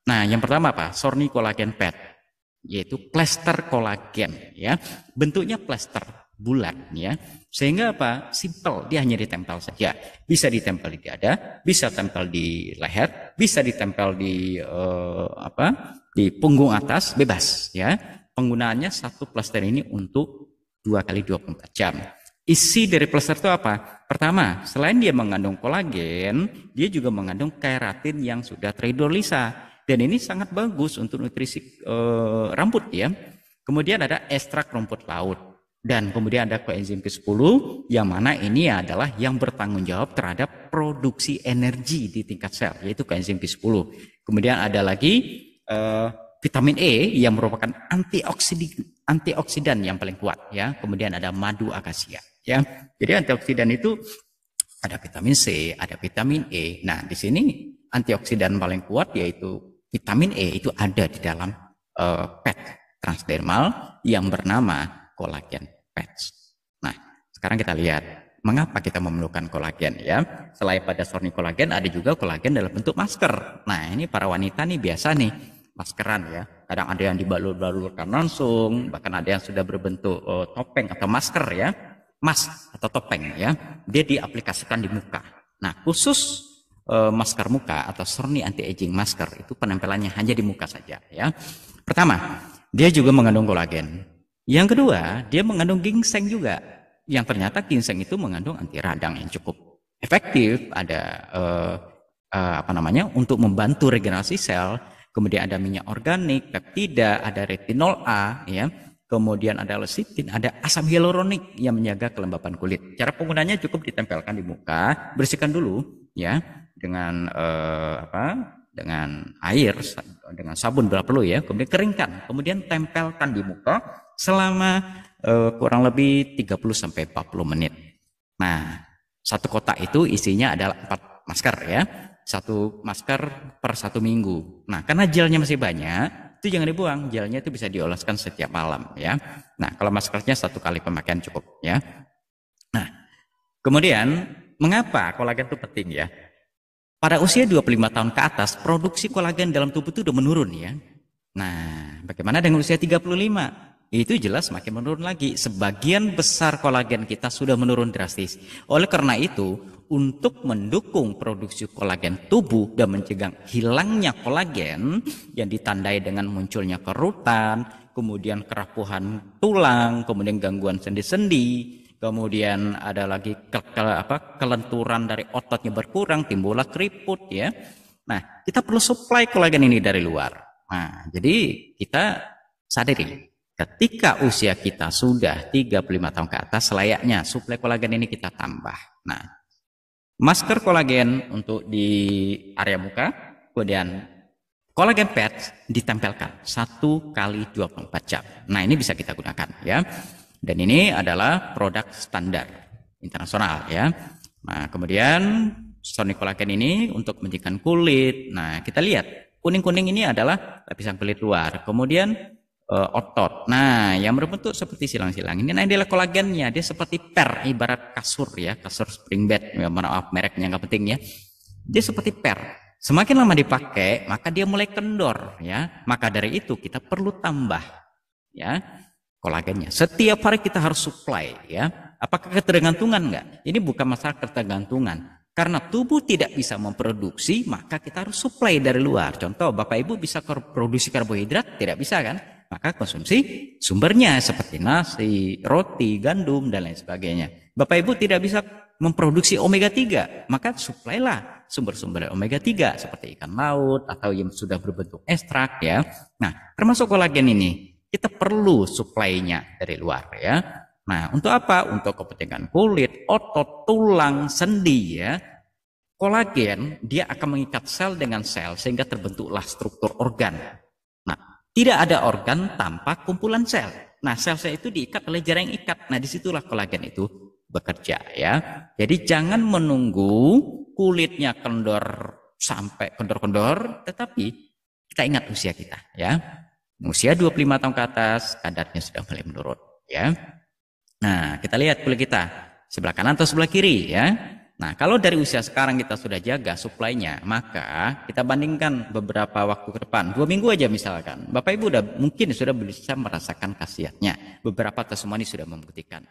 Nah, yang pertama apa? Sorny Collagen Pad, yaitu plester kolagen ya. Bentuknya plester bulat ya. Sehingga apa? Simple, dia hanya ditempel saja. Bisa ditempel di dada, bisa tempel di leher, bisa ditempel di di punggung atas, bebas ya. Penggunaannya satu plester ini untuk 2 kali 24 jam. Isi dari plester itu apa? Pertama, selain dia mengandung kolagen, dia juga mengandung keratin yang sudah terhidrolisa. Dan ini sangat bagus untuk nutrisi rambut ya. Kemudian ada ekstrak rumput laut. Dan kemudian ada koenzim Q10 yang mana ini adalah yang bertanggung jawab terhadap produksi energi di tingkat sel, yaitu koenzim Q10. Kemudian ada lagi vitamin E yang merupakan antioksidan yang paling kuat ya. Kemudian ada madu akasia ya. Jadi antioksidan itu ada vitamin C, ada vitamin E. Nah, di sini antioksidan paling kuat yaitu vitamin E itu ada di dalam pad transdermal yang bernama kolagen pads. Nah, sekarang kita lihat mengapa kita memerlukan kolagen ya. Selain pada Sorny kolagen, ada juga kolagen dalam bentuk masker. Nah, ini para wanita nih biasa nih maskeran ya. Kadang ada yang dibalur-balurkan langsung, bahkan ada yang sudah berbentuk topeng atau masker ya. Mask atau topeng ya. Dia diaplikasikan di muka. Nah, khusus masker muka atau Sorny anti-aging masker itu penempelannya hanya di muka saja ya. Pertama, dia juga mengandung kolagen. Yang kedua, dia mengandung ginseng juga. Yang ternyata ginseng itu mengandung anti radang yang cukup efektif. Ada untuk membantu regenerasi sel. Kemudian ada minyak organik, peptida, ada retinol A, ya. Kemudian ada lecitin, ada asam hyaluronik yang menjaga kelembapan kulit. Cara penggunaannya cukup ditempelkan di muka, bersihkan dulu, ya, dengan dengan air, dengan sabun bila perlu ya. Kemudian keringkan, kemudian tempelkan di muka selama kurang lebih 30-40 menit. Nah, satu kotak itu isinya adalah 4 masker ya. 1 masker per 1 minggu. Nah, karena gelnya masih banyak, itu jangan dibuang. Gelnya itu bisa dioleskan setiap malam ya. Nah, kalau maskernya 1 kali pemakaian cukup ya. Nah, kemudian mengapa kolagen itu penting ya? Pada usia 25 tahun ke atas, produksi kolagen dalam tubuh itu udah menurun ya. Nah, bagaimana dengan usia 35? Itu jelas makin menurun lagi. Sebagian besar kolagen kita sudah menurun drastis. Oleh karena itu, untuk mendukung produksi kolagen tubuh dan mencegah hilangnya kolagen yang ditandai dengan munculnya kerutan, kemudian kerapuhan tulang, kemudian gangguan sendi-sendi, kemudian ada lagi kelenturan dari ototnya berkurang, timbullah keriput ya. Nah, kita perlu suplai kolagen ini dari luar. Nah, jadi kita sadari ketika usia kita sudah 35 tahun ke atas, layaknya suplai kolagen ini kita tambah. Nah, masker kolagen untuk di area muka, kemudian kolagen pads ditempelkan 1 kali 24 jam. Nah, ini bisa kita gunakan ya. Dan ini adalah produk standar internasional ya. Nah, kemudian Sorny kolagen ini untuk menjadikan kulit. Nah, kita lihat kuning-kuning ini adalah lapisan kulit luar. Kemudian otot. Nah, yang berbentuk seperti silang-silang ini adalah kolagennya. Dia seperti per, ibarat kasur ya, kasur spring bed. Ya, maaf mereknya nggak penting ya. Dia seperti per. Semakin lama dipakai, maka dia mulai kendor ya. Maka dari itu kita perlu tambah ya kolagennya. Setiap hari kita harus supply ya. Apakah ketergantungan enggak? Ini bukan masalah ketergantungan. Karena tubuh tidak bisa memproduksi, maka kita harus supply dari luar. Contoh, Bapak Ibu bisa produksi karbohidrat? Tidak bisa kan? Maka konsumsi sumbernya seperti nasi, roti, gandum, dan lain sebagainya. Bapak Ibu tidak bisa memproduksi omega 3, maka suplailah sumber-sumber omega 3 seperti ikan laut atau yang sudah berbentuk ekstrak ya. Nah, termasuk kolagen ini kita perlu suplainya dari luar ya. Nah, untuk apa? Untuk kepentingan kulit, otot, tulang, sendi ya. Kolagen dia akan mengikat sel dengan sel sehingga terbentuklah struktur organ. Nah, tidak ada organ tanpa kumpulan sel. Nah, sel-sel itu diikat oleh jaring ikat. Nah, disitulah kolagen itu bekerja ya. Jadi jangan menunggu kulitnya kendor sampai kendor-kendor, tetapi kita ingat usia kita ya. Usia 25 tahun ke atas, kadarnya sudah mulai menurun ya. Nah, kita lihat kulit kita sebelah kanan atau sebelah kiri ya. Nah, kalau dari usia sekarang kita sudah jaga suplainya, maka kita bandingkan beberapa waktu ke depan, 2 minggu aja misalkan. Bapak Ibu mungkin sudah bisa merasakan khasiatnya. Beberapa testimoni sudah membuktikan.